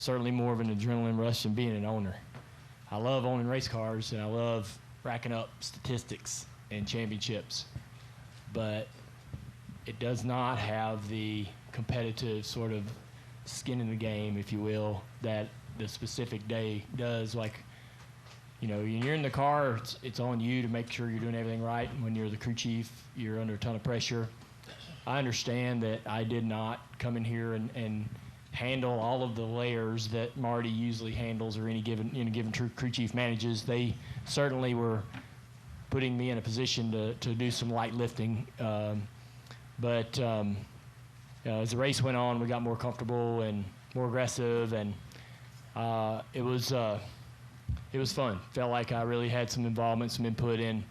certainly more of an adrenaline rush than being an owner. I love owning race cars, and I love racking up statistics and championships, but it does not have the competitive sort of skin in the game, if you will, that the specific day does. Like, you know, when you're in the car, it's on you to make sure you're doing everything right. And when you're the crew chief, you're under a ton of pressure. I understand that I did not come in here and handle all of the layers that Marty usually handles or any given crew chief manages. They certainly were putting me in a position to do some light lifting. But as the race went on, we got more comfortable and more aggressive, and it was fun. Felt like I really had some involvement, some input in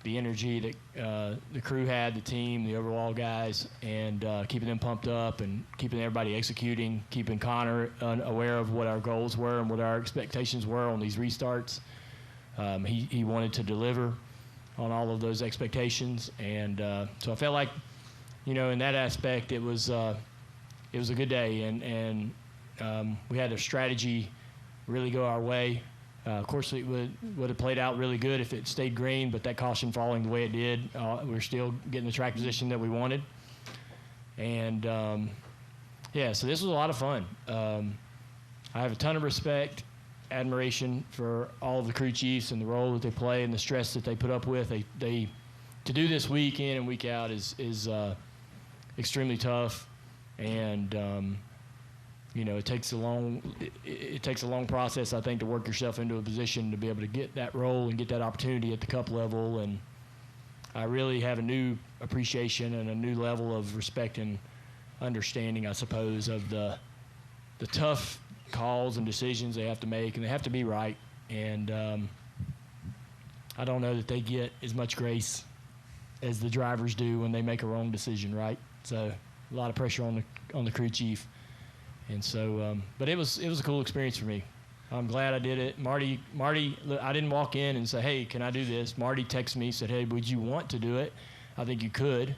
the energy that the crew had, the team, the overall guys, and keeping them pumped up and keeping everybody executing, keeping Connor aware of what our goals were and what our expectations were on these restarts. He wanted to deliver on all of those expectations, and so I felt like, you know, in that aspect, it was a good day, and we had a strategy really go our way. Of course, it would have played out really good if it stayed green, but that caution falling the way it did, we're still getting the track position that we wanted. And, yeah, so this was a lot of fun. I have a ton of respect, admiration for all of the crew chiefs and the role that they play and the stress that they put up with. They to do this week in and week out is extremely tough, and you know, it takes a long process, I think, to work yourself into a position to be able to get that role and get that opportunity at the Cup level. And I really have a new appreciation and a new level of respect and understanding, I suppose, of the tough calls and decisions they have to make, and they have to be right. And I don't know that they get as much grace as the drivers do when they make a wrong decision, right? So a lot of pressure on the crew chief. And so, but it was a cool experience for me. I'm glad I did it. Marty, I didn't walk in and say, hey, can I do this? Marty texted me, said, hey, would you want to do it? I think you could.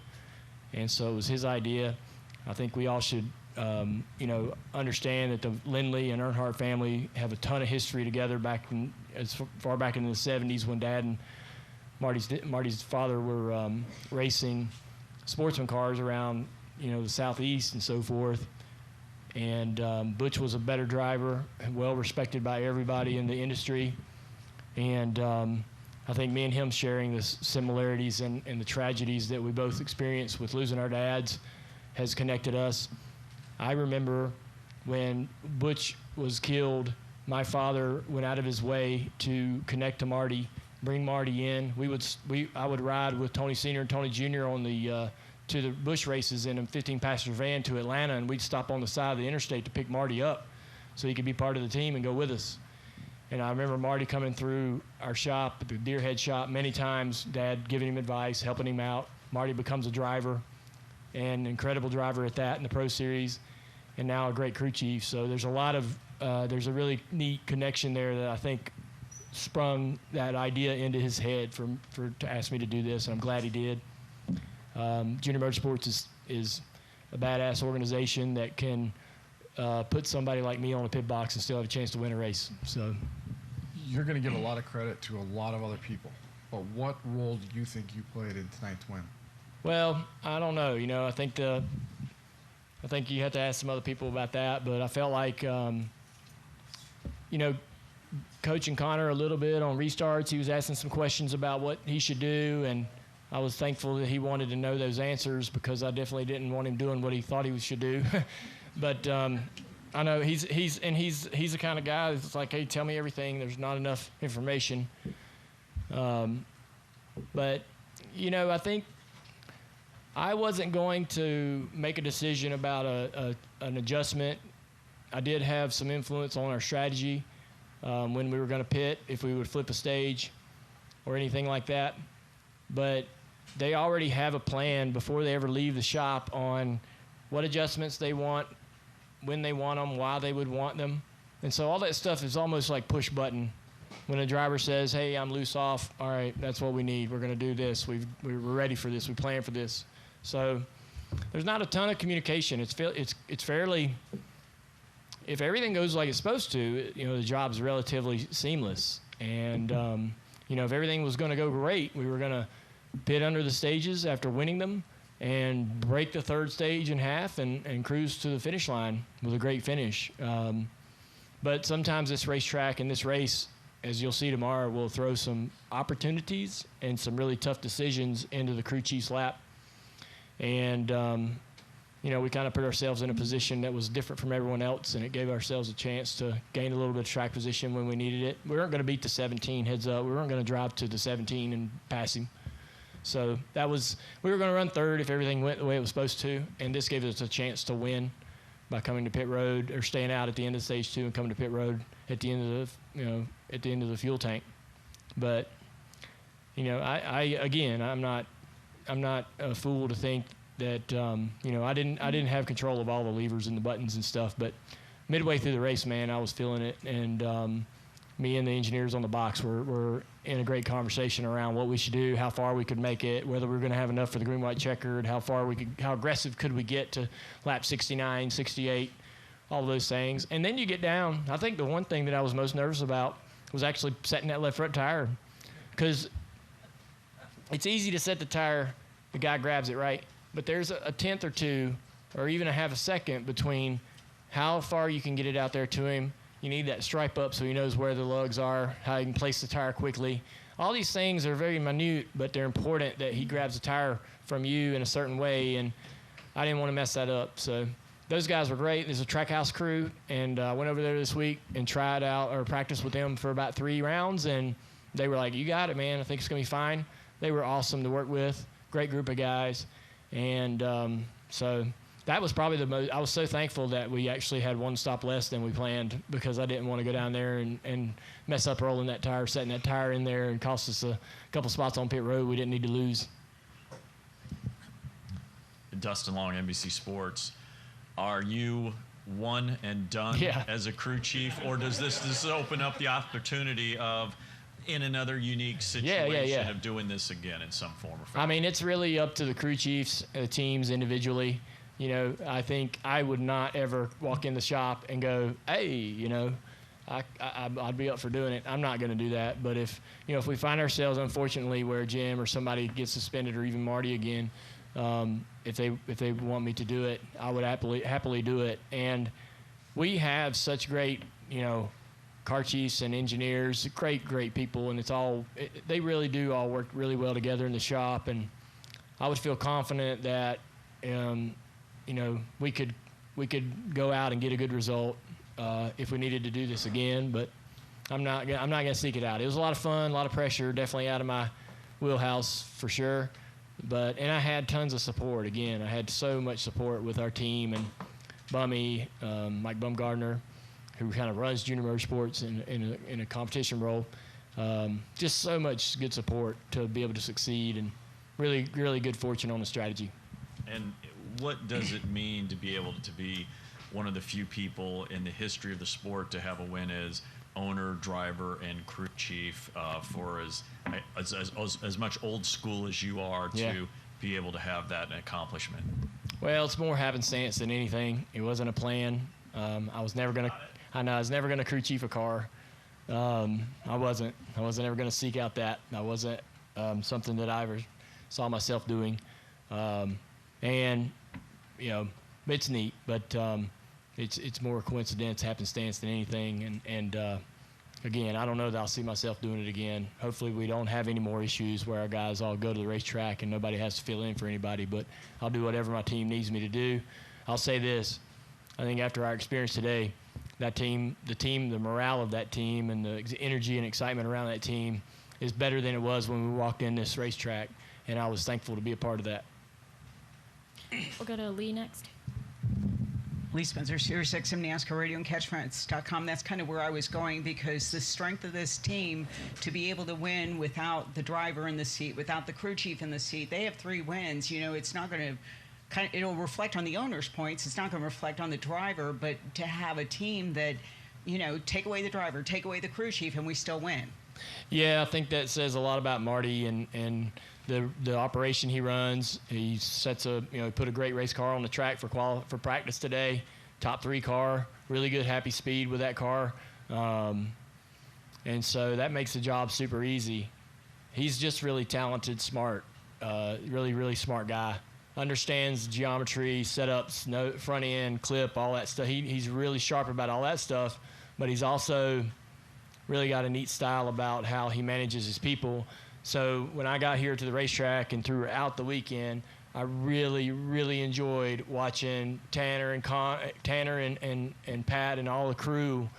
And so it was his idea. I think we all should, you know, understand that the Lindley and Earnhardt family have a ton of history together as far back in the 70s when Dad and Marty's father were racing sportsman cars around, you know, the Southeast and so forth. And Butch was a better driver, well respected by everybody in the industry. And I think me and him sharing the similarities and the tragedies that we both experienced with losing our dads has connected us. I remember when Butch was killed, my father went out of his way to connect to Marty, bring Marty in. I would ride with Tony Sr. and Tony Jr. on to the Busch races in a 15-passenger van to Atlanta, and we'd stop on the side of the interstate to pick Marty up so he could be part of the team and go with us. And I remember Marty coming through our shop, the Deerhead shop, many times, Dad giving him advice, helping him out. Marty becomes a driver, an incredible driver at that in the Pro Series, and now a great crew chief. So there's there's a really neat connection there that I think sprung that idea into his head to ask me to do this, and I'm glad he did. Junior Motorsports is a badass organization that can put somebody like me on a pit box and still have a chance to win a race. So you're going to give a lot of credit to a lot of other people, but what role do you think you played in tonight's win? Well, I don't know. You know, I think you have to ask some other people about that, but I felt like, you know, coaching Connor a little bit on restarts, he was asking some questions about what he should do, and I was thankful that he wanted to know those answers because I definitely didn't want him doing what he thought he should do. But I know he's the kind of guy that's like, hey, tell me everything. There's not enough information. But, you know, I think I wasn't going to make a decision about an adjustment. I did have some influence on our strategy when we were going to pit, if we would flip a stage or anything like that. But they already have a plan before they ever leave the shop on what adjustments they want, when they want them, why they would want them. And so all that stuff is almost like push button. When a driver says, hey, I'm loose off, all right, that's what we need. We're going to do this. We're ready for this. We plan for this. So there's not a ton of communication. It's fairly if everything goes like it's supposed to, the job's relatively seamless. And, if everything was going to go great, we were going to pit under the stages after winning them and break the third stage in half and cruise to the finish line with a great finish. But sometimes this racetrack and this race, as you'll see tomorrow, will throw some opportunities and some really tough decisions into the crew chief's lap. And, we kind of put ourselves in a position that was different from everyone else, and it gave ourselves a chance to gain a little bit of track position when we needed it. We weren't going to beat the 17, heads up. We weren't going to drive to the 17 and pass him. So we were going to run third if everything went the way it was supposed to, and this gave us a chance to win by coming to pit road or staying out at the end of stage 2 and coming to pit road at the end of the fuel tank. But I'm not a fool to think that I didn't have control of all the levers and the buttons and stuff. But midway through the race, man, I was feeling it, and me and the engineers on the box were in a great conversation around what we should do, how far we could make it, whether we were going to have enough for the green-white checkered, how aggressive could we get to lap 69, 68, all of those things. And then you get down. I think the one thing that I was most nervous about was actually setting that left front tire, because it's easy to set the tire, the guy grabs it, right? But there's a tenth or two, or even a half a second between how far you can get it out there to him. You need that stripe up so he knows where the lugs are, how he can place the tire quickly. All these things are very minute, but they're important that he grabs the tire from you in a certain way, and I didn't want to mess that up. So those guys were great. There's a track house crew, and I went over there this week and tried out or practiced with them for about 3 rounds, and they were like, "You got it, man. I think it's going to be fine." They were awesome to work with, great group of guys, and so that was probably the most. I was so thankful that we actually had one stop less than we planned, because I didn't want to go down there and mess up rolling that tire, setting that tire in there, and cost us a couple spots on pit road we didn't need to lose. Dustin Long, NBC Sports. Are you one and done as a crew chief, or does this open up the opportunity of, in another unique situation, of doing this again in some form or fashion? I mean, it's really up to the crew chiefs, teams individually. I think I would not ever walk in the shop and go, "Hey, I'd be up for doing it." I'm not going to do that. But if we find ourselves, unfortunately, where Jim or somebody gets suspended, or even Marty again, if they want me to do it, I would happily do it. And we have such great, car chiefs and engineers, great people, and they really do all work really well together in the shop. And I would feel confident that we could go out and get a good result if we needed to do this again. But I'm not gonna seek it out. It was a lot of fun, a lot of pressure, definitely out of my wheelhouse for sure. And I had tons of support. Again, I had so much support with our team and Bummy, Mike Bumgardner, who kind of runs Junior Motorsports in a competition role. Just so much good support to be able to succeed, and really, really good fortune on the strategy. And what does it mean to be able to be one of the few people in the history of the sport to have a win as owner, driver, and crew chief, for as much old school as you are, to be able to have that accomplishment? Well, it's more happenstance than anything. It wasn't a plan. I was never gonna crew chief a car. I wasn't ever gonna seek out that. That wasn't something that I ever saw myself doing. And it's neat, but it's more coincidence, happenstance than anything. And again, I don't know that I'll see myself doing it again. Hopefully we don't have any more issues where our guys all go to the racetrack and nobody has to fill in for anybody, but I'll do whatever my team needs me to do. I'll say this, I think after our experience today, the morale of that team and the energy and excitement around that team is better than it was when we walked in this racetrack, and I was thankful to be a part of that. We'll go to Lee next. Lee Spencer, Sirius XM NASCAR Radio and CatchFront.com. That's kind of where I was going, because the strength of this team to be able to win without the driver in the seat, without the crew chief in the seat. They have 3 wins. It's not going to it'll reflect on the owner's points. It's not going to reflect on the driver, but to have a team that, take away the driver, take away the crew chief, and we still win. Yeah, I think that says a lot about Marty and the operation he runs. He sets put a great race car on the track for practice today. top 3 car, really good happy speed with that car. And so that makes the job super easy. He's just really talented, smart, really, really smart guy. Understands geometry, setups, front end, clip, all that stuff. He's really sharp about all that stuff, but he's also really got a neat style about how he manages his people. So when I got here to the racetrack and throughout the weekend, I really, really enjoyed watching Tanner and Pat and all the crew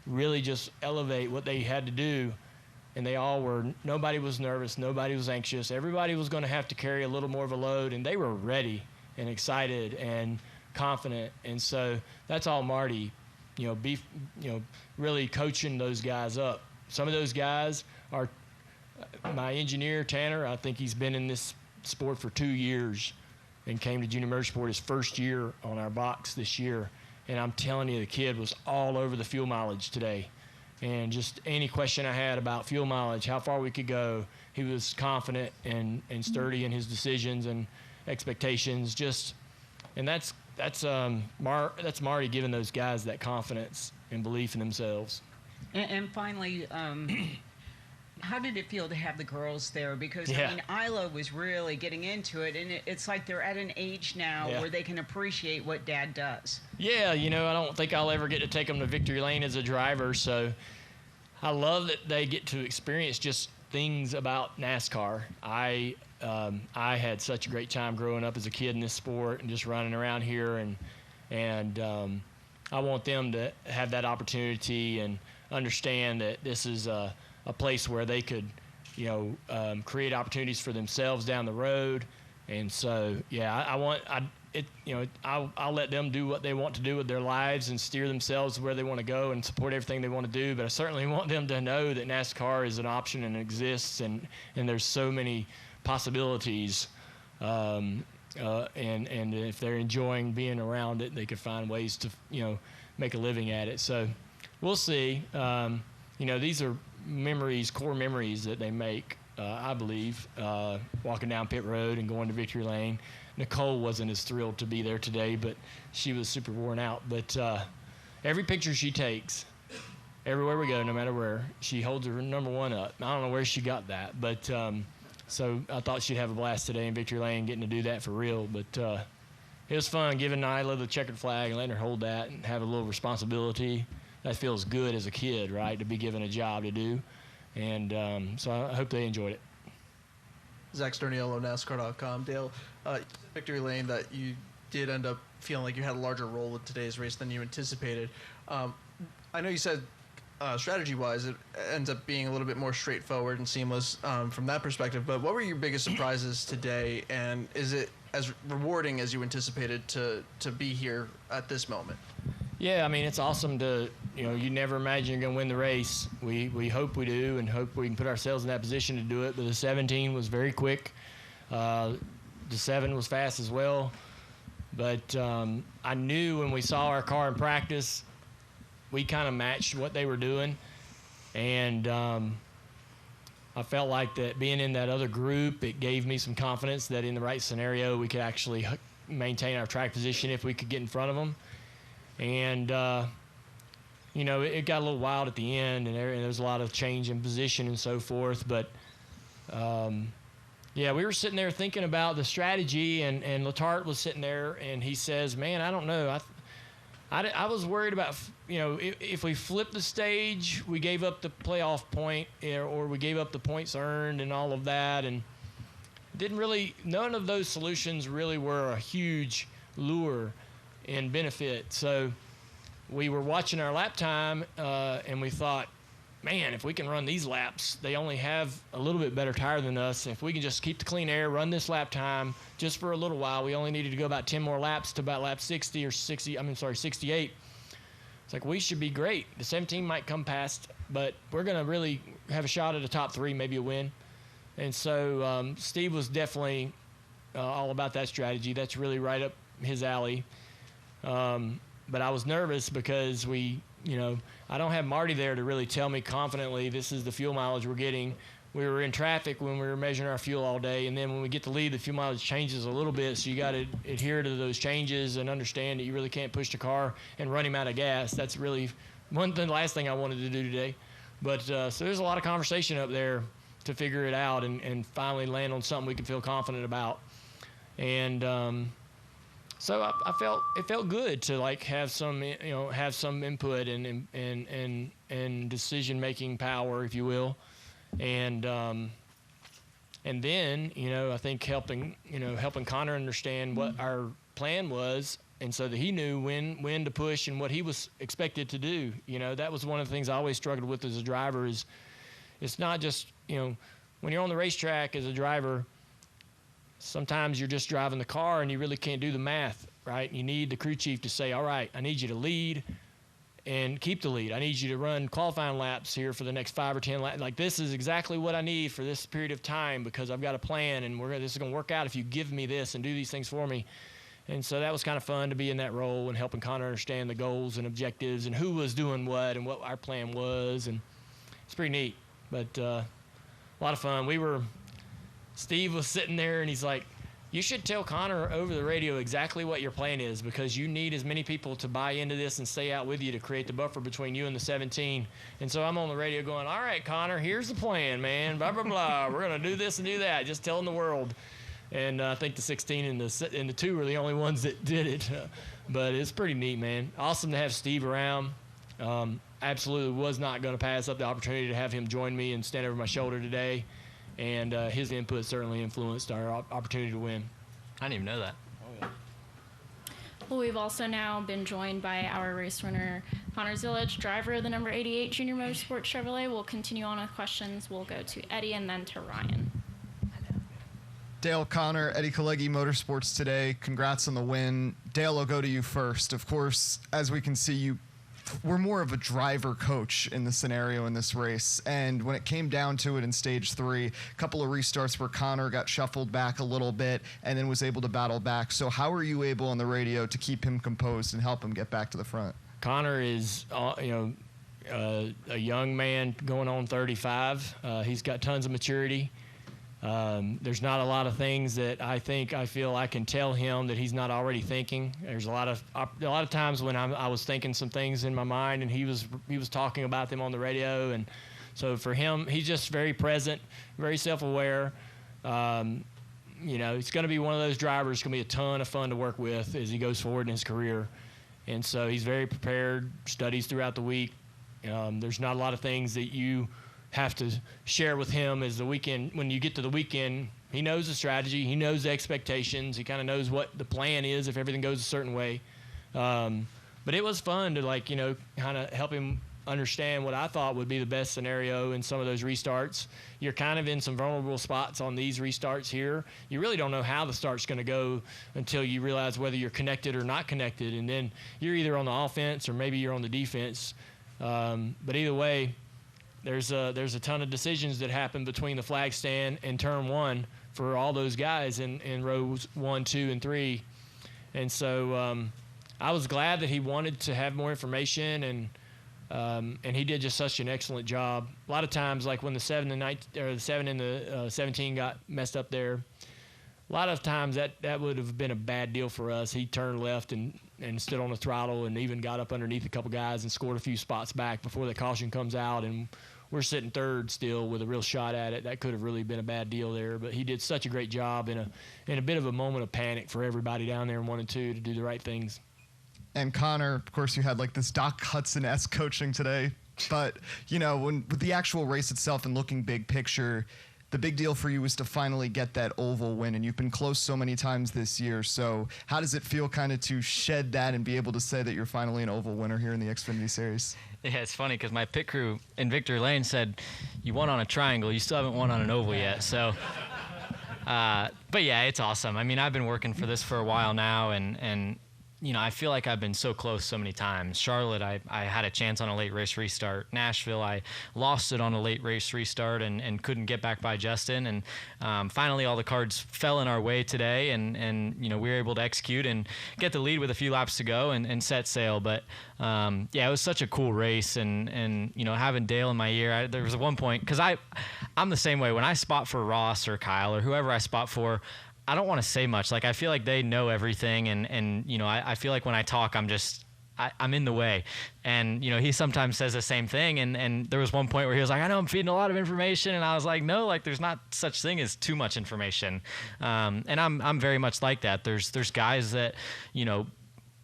really just elevate what they had to do. And they all were, nobody was nervous, nobody was anxious. Everybody was going to have to carry a little more of a load, and they were ready and excited and confident. And so that's all Marty, really coaching those guys up. Some of those guys are, my engineer, Tanner, I think he's been in this sport for 2 years and came to Junior Motorsport his first year on our box this year. And I'm telling you, the kid was all over the fuel mileage today. And just any question I had about fuel mileage, how far we could go, he was confident and sturdy in his decisions and expectations. And that's Marty giving those guys that confidence and belief in themselves. And finally, how did it feel to have the girls there? Because, Yeah. I mean, Isla was really getting into it, and it's like they're at an age now Yeah. where they can appreciate what Dad does. Yeah, I don't think I'll ever get to take them to victory lane as a driver, so I love that they get to experience just things about NASCAR. I had such a great time growing up as a kid in this sport and just running around here, and I want them to have that opportunity and understand that this is a place where they could, create opportunities for themselves down the road. And so, yeah, I'll let them do what they want to do with their lives and steer themselves where they want to go and support everything they want to do. But I certainly want them to know that NASCAR is an option and exists, and there's so many possibilities. And if they're enjoying being around it, they could find ways to, make a living at it. So we'll see. These are core memories that they make, I believe, walking down pit road and going to victory lane. Nicole wasn't as thrilled to be there today, but she was super worn out. But every picture she takes, everywhere we go, no matter where, she holds her number 1 up. I don't know where she got that, but so I thought she'd have a blast today in victory lane, getting to do that for real. But it was fun giving Nyla the checkered flag and letting her hold that and have a little responsibility. That feels good as a kid, right, to be given a job to do. And so I hope they enjoyed it. Zach Sterniello, NASCAR.com. Dale, victory lane, that you did end up feeling like you had a larger role in today's race than you anticipated. I know you said strategy-wise it ends up being a little bit more straightforward and seamless from that perspective, but what were your biggest surprises today, and is it as rewarding as you anticipated to be here at this moment? Yeah, I mean, it's awesome to, you never imagine you're going to win the race. We hope we do and hope we can put ourselves in that position to do it. But the 17 was very quick. The 7 was fast as well. But I knew when we saw our car in practice, we kind of matched what they were doing. And I felt like that being in that other group, it gave me some confidence that in the right scenario, we could actually maintain our track position if we could get in front of them. And, it got a little wild at the end, and there was a lot of change in position and so forth. But, we were sitting there thinking about the strategy, and Letarte was sitting there, and he says, man, I don't know. I was worried about, if we flipped the stage, we gave up the playoff point, or we gave up the points earned and all of that. And none of those solutions really were a huge lure and benefit. So we were watching our lap time, and we thought, man, if we can run these laps, they only have a little bit better tire than us. If we can just keep the clean air, run this lap time just for a little while, we only needed to go about 10 more laps to about lap 68. It's like, we should be great. The 17 might come past, but we're going to really have a shot at a top 3, maybe a win. And so Steve was definitely all about that strategy. That's really right up his alley. But I was nervous because I don't have Marty there to really tell me confidently this is the fuel mileage we're getting. we were in traffic when we were measuring our fuel all day, and then when we get to lead, the fuel mileage changes a little bit, so you got to adhere to those changes and understand that you really can't push the car and run him out of gas. That's really the last thing I wanted to do today. But so there's a lot of conversation up there to figure it out and finally land on something we can feel confident about. And so I felt it felt good to like have some input and decision making power, if you will. And then, I think helping Connor understand what our plan was, and so that he knew when to push and what he was expected to do. That was one of the things I always struggled with as a driver is it's not just, when you're on the racetrack as a driver, sometimes you're just driving the car and you really can't do the math, right? You need the crew chief to say, all right, I need you to lead and keep the lead. I need you to run qualifying laps here for the next 5 or 10 laps. Like, this is exactly what I need for this period of time because I've got a plan, and this is going to work out if you give me this and do these things for me. And so that was kind of fun to be in that role and helping Connor understand the goals and objectives and who was doing what and what our plan was. And it's pretty neat, but a lot of fun. Steve was sitting there, and he's like, you should tell Connor over the radio exactly what your plan is because you need as many people to buy into this and stay out with you to create the buffer between you and the 17. And so I'm on the radio going, all right, Connor, here's the plan, man, blah, blah, blah. We're going to do this and do that, just telling the world. And I think the 16 and the 2 were the only ones that did it. But it's pretty neat, man. Awesome to have Steve around. Absolutely was not going to pass up the opportunity to have him join me and stand over my shoulder today. And his input certainly influenced our opportunity to win. I didn't even know that. Oh, yeah. Well, we've also now been joined by our race winner, Connor Zilisch, driver of the number 88 Junior Motorsports Chevrolet. We'll continue on with questions. We'll go to Eddie and then to Ryan. Dale, Connor, Eddie Kalegi, Motorsports Today. Congrats on the win. Dale, I'll go to you first. Of course, as we can see, you were more of a driver coach in the scenario in this race. And when it came down to it in stage 3, a couple of restarts where Connor got shuffled back a little bit and then was able to battle back. So how were you able on the radio to keep him composed and help him get back to the front? Connor is, a young man going on 35. He's got tons of maturity. There's not a lot of things that I feel I can tell him that he's not already thinking. There's a lot of times when I was thinking some things in my mind and he was talking about them on the radio. And so for him, he's just very present, very self-aware. He's going to be one of those drivers. It's going to be a ton of fun to work with as he goes forward in his career. And so he's very prepared, studies throughout the week. There's not a lot of things that you have to share with him as the weekend. When you get to the weekend, he knows the strategy, he knows the expectations, he kind of knows what the plan is if everything goes a certain way. But it was fun to kind of help him understand what I thought would be the best scenario in some of those restarts. You're kind of in some vulnerable spots on these restarts here. You really don't know how the start's going to go until you realize whether you're connected or not connected, and then you're either on the offense or maybe you're on the defense. But either way, there's a ton of decisions that happen between the flag stand and turn 1 for all those guys in rows 1, 2, and 3. And so I was glad that he wanted to have more information, and he did just such an excellent job. A lot of times, like when the 7 and the 17 got messed up there, a lot of times that would have been a bad deal for us. He turned left and stood on the throttle and even got up underneath a couple guys and scored a few spots back before the caution comes out, and we're sitting third still with a real shot at it. That could have really been a bad deal there, but he did such a great job in a bit of a moment of panic for everybody down there in 1 and 2 to do the right things. And Connor, of course, you had like this Doc Hudson-esque coaching today, but with the actual race itself and looking big picture, the big deal for you was to finally get that oval win, and you've been close so many times this year. So how does it feel kind of to shed that and be able to say that you're finally an oval winner here in the Xfinity Series? Yeah, it's funny because my pit crew in Victory Lane said, you won on a triangle, you still haven't won on an oval yet. So, but yeah, it's awesome. I mean, I've been working for this for a while now, and I feel like I've been so close so many times. Charlotte, I had a chance on a late race restart. Nashville, I lost it on a late race restart and couldn't get back by Justin. And finally, all the cards fell in our way today, and we were able to execute and get the lead with a few laps to go and set sail. But it was such a cool race, and having Dale in my ear, there was one point, because I'm the same way. When I spot for Ross or Kyle or whoever I spot for, I don't want to say much. Like, I feel like they know everything, and I feel like when I talk, I'm in the way. And, he sometimes says the same thing, and there was one point where he was like, I know I'm feeding a lot of information, and I was like, no, like, there's not such thing as too much information. And I'm very much like that. There's guys that,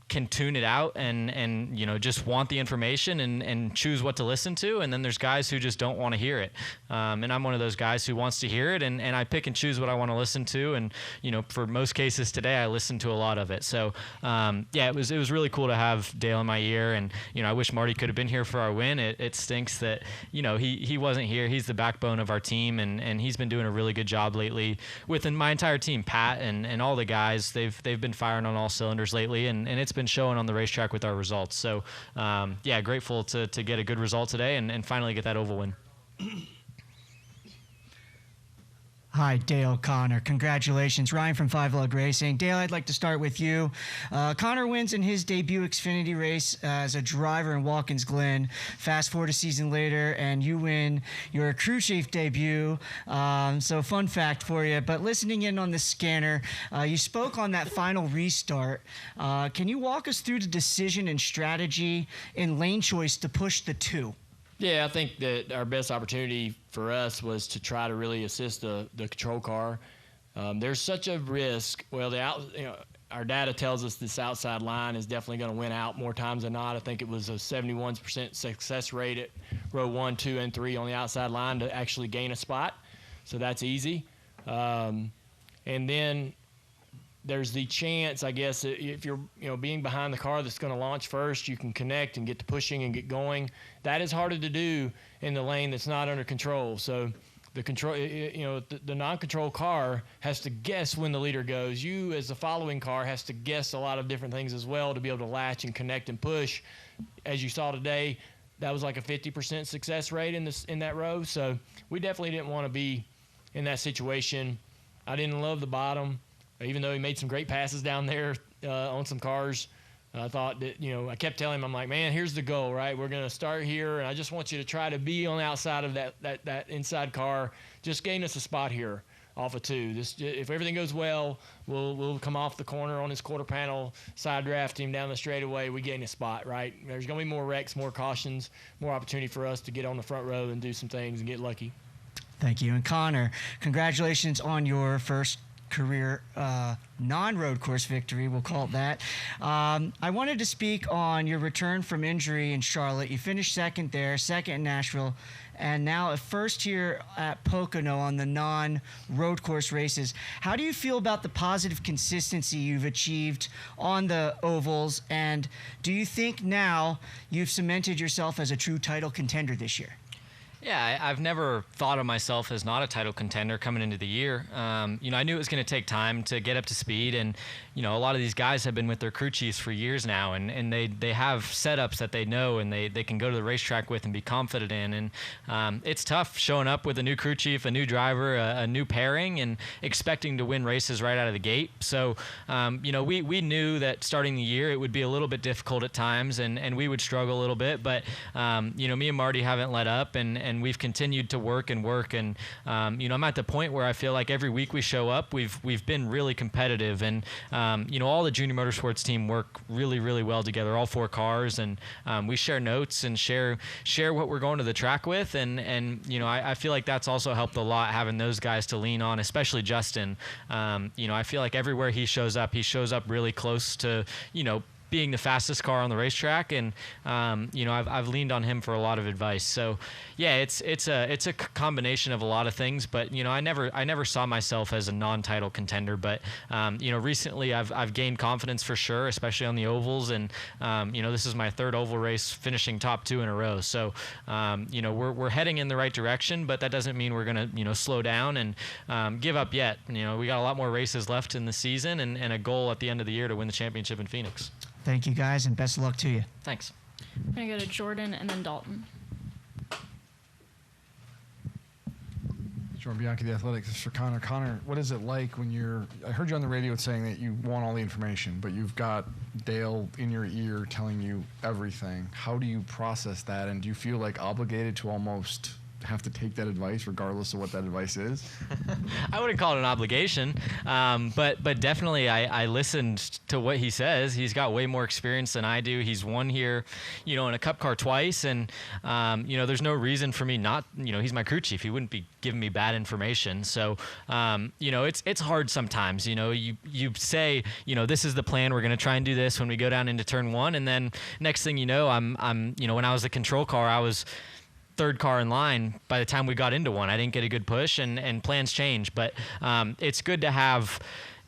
can tune it out and just want the information and choose what to listen to, and then there's guys who just don't want to hear it, and I'm one of those guys who wants to hear it, and I pick and choose what I want to listen to, and for most cases today I listened to a lot of it. So it was really cool to have Dale in my ear, and I wish Marty could have been here for our win. It stinks that he wasn't here. He's the backbone of our team, and he's been doing a really good job lately with my entire team. Pat and all the guys, they've been firing on all cylinders lately, and it's been showing on the racetrack with our results. So grateful to get a good result today and finally get that oval win. Hi, Dale, Connor. Congratulations. Ryan from Five Lug Racing. Dale, I'd like to start with you. Connor wins in his debut Xfinity race as a driver in Watkins Glen. Fast forward a season later, and you win your crew chief debut. So fun fact for you. But listening in on the scanner, you spoke on that final restart. Can you walk us through the decision and strategy in lane choice to push the two? Yeah, I think that our best opportunity for us was to try to really assist the control car. There's such a risk. Well, our data tells us this outside line is definitely going to win out more times than not. I think it was a 71% success rate at row 1, 2, and 3 on the outside line to actually gain a spot. So that's easy. And then there's the chance, I guess, if you're being behind the car that's going to launch first, you can connect and get to pushing and get going. That is harder to do in the lane that's not under control. So the control, the non-control car has to guess when the leader goes. You, as the following car, has to guess a lot of different things as well to be able to latch and connect and push. As you saw today, that was like a 50% success rate in that row. So we definitely didn't want to be in that situation. I didn't love the bottom. Even though he made some great passes down there on some cars, I thought that, I kept telling him, I'm like, man, here's the goal, right? We're going to start here, and I just want you to try to be on the outside of that inside car. Just gain us a spot here off of 2. If everything goes well, we'll come off the corner on this quarter panel, side draft him down the straightaway. We gain a spot, right? There's going to be more wrecks, more cautions, more opportunity for us to get on the front row and do some things and get lucky. Thank you. And Connor, congratulations on your first career non-road course victory, we'll call it that. I wanted to speak on your return from injury in Charlotte. You finished second there, second in Nashville, and now a first here at Pocono on the non-road course races. How do you feel about the positive consistency you've achieved on the ovals, and do you think now you've cemented yourself as a true title contender this year? Yeah, I've never thought of myself as not a title contender coming into the year. I knew it was going to take time to get up to speed, and a lot of these guys have been with their crew chiefs for years now, and they have setups that they know and they can go to the racetrack with and be confident in. And it's tough showing up with a new crew chief, a new driver, a new pairing, and expecting to win races right out of the gate. So, we knew that starting the year it would be a little bit difficult at times, and we would struggle a little bit. But, me and Marty haven't let up, and we've continued to work. And I'm at the point where I feel like every week we show up, we've been really competitive, and all the junior motorsports team work really, really well together, all 4 cars, and we share notes and share what we're going to the track with, and I feel like that's also helped a lot, having those guys to lean on, especially Justin. I feel like everywhere he shows up really close to being the fastest car on the racetrack, and I've leaned on him for a lot of advice. So yeah, it's a combination of a lot of things, but I never saw myself as a non-title contender, but recently I've gained confidence for sure, especially on the ovals, and this is my third oval race, finishing top 2 in a row. So we're heading in the right direction, but that doesn't mean we're gonna slow down and give up yet. We got a lot more races left in the season, and a goal at the end of the year to win the championship in Phoenix. Thank you, guys, and best of luck to you. Thanks. We're going to go to Jordan and then Dalton. Jordan Bianchi, The Athletic. This is for Connor. Connor, what is it like when I heard you on the radio saying that you want all the information, but you've got Dale in your ear telling you everything. How do you process that, and do you feel like obligated to almost have to take that advice regardless of what that advice is? I wouldn't call it an obligation, but definitely I listened to what he says. He's got way more experience than I do. He's won here, in a Cup car twice, and there's no reason for me not. He's my crew chief. He wouldn't be giving me bad information. So it's hard sometimes. You say this is the plan. We're going to try and do this when we go down into turn 1, and then next thing you know, I'm when I was the control car, I was third car in line by the time we got into one. I didn't get a good push, and plans change. But it's good to have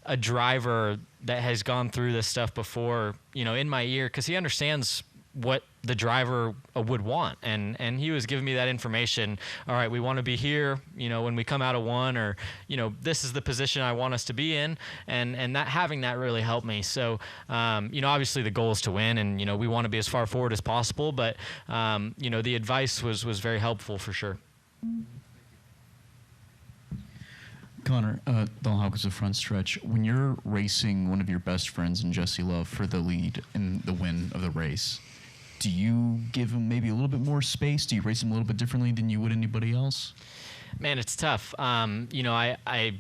a driver that has gone through this stuff before, in my ear, because he understands what the driver would want, and he was giving me that information. All right, we want to be here, when we come out of one, or this is the position I want us to be in, and that having that really helped me. So obviously the goal is to win, and we want to be as far forward as possible, but the advice was very helpful for sure. Connor, Don Hawkins, the front stretch. When you're racing one of your best friends in Jesse Love for the lead in the win of the race, do you give him maybe a little bit more space? Do you race him a little bit differently than you would anybody else? Man, it's tough. I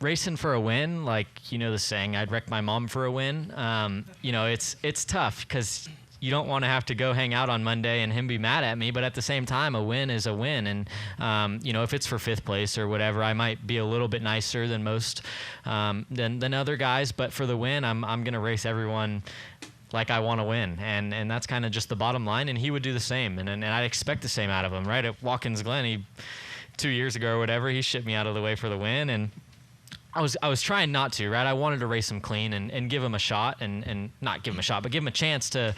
racing for a win, like the saying, I'd wreck my mom for a win. It's tough because you don't want to have to go hang out on Monday and him be mad at me, but at the same time, a win is a win. And, if it's for 5th place or whatever, I might be a little bit nicer than most, than other guys. But for the win, I'm going to race everyone like I want to win. And that's kind of just the bottom line. And he would do the same. And I expect the same out of him, right? At Watkins Glen, 2 years ago or whatever, he shipped me out of the way for the win. And I was trying not to, right? I wanted to race him clean and give him a shot, and not give him a shot, but give him a chance to,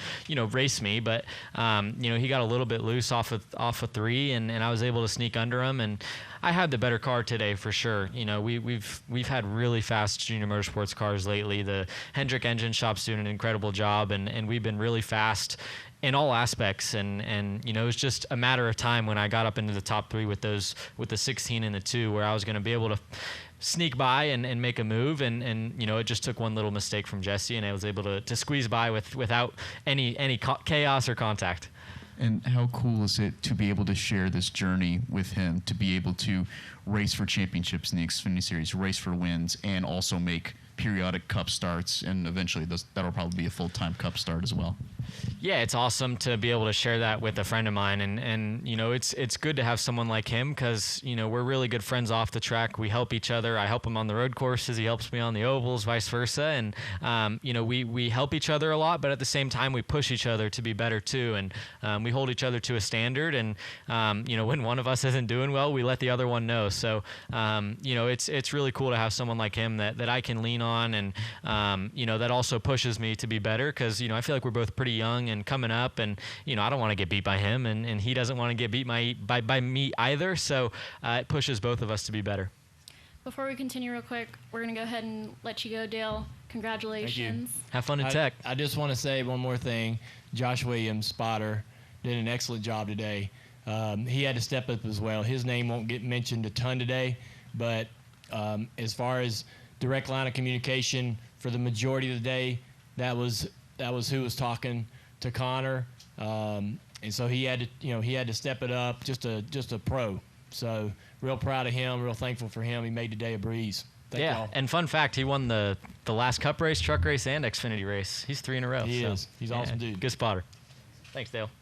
race me. But, he got a little bit loose off of 3, and I was able to sneak under him. And I had the better car today for sure. We've had really fast junior motorsports cars lately. The Hendrick Engine Shop's doing an incredible job, and we've been really fast in all aspects, and it was just a matter of time when I got up into the top 3 with the 16 and the 2, where I was going to be able to sneak by and make a move, and it just took one little mistake from Jesse, and I was able to squeeze by without any chaos or contact. And how cool is it to be able to share this journey with him, to be able to race for championships in the Xfinity Series, race for wins, and also make periodic Cup starts, and eventually that'll probably be a full-time Cup start as well? Yeah, it's awesome to be able to share that with a friend of mine, and it's good to have someone like him, because we're really good friends off the track. We help each other. I help him on the road courses, he helps me on the ovals, vice versa, and we help each other a lot, but at the same time we push each other to be better too, and we hold each other to a standard, and when one of us isn't doing well, we let the other one know. So it's really cool to have someone like him that I can lean on, and that also pushes me to be better, because I feel like we're both pretty young and coming up, and I don't want to get beat by him, and he doesn't want to get beat by me either, so it pushes both of us to be better. Before we continue real quick, we're going to go ahead and let you go, Dale. Congratulations. Have fun in tech. I just want to say one more thing. Josh Williams, spotter, did an excellent job today. He had to step up as well. His name won't get mentioned a ton today, but as far as direct line of communication for the majority of the day, that was who was talking to Connor, and so he had to step it up. Just a pro. So real proud of him. Real thankful for him. He made today a breeze. Thank y'all. And fun fact, he won the last Cup race, truck race, and Xfinity race. He's 3 in a row. He is. He's an awesome dude. Good spotter. Thanks, Dale.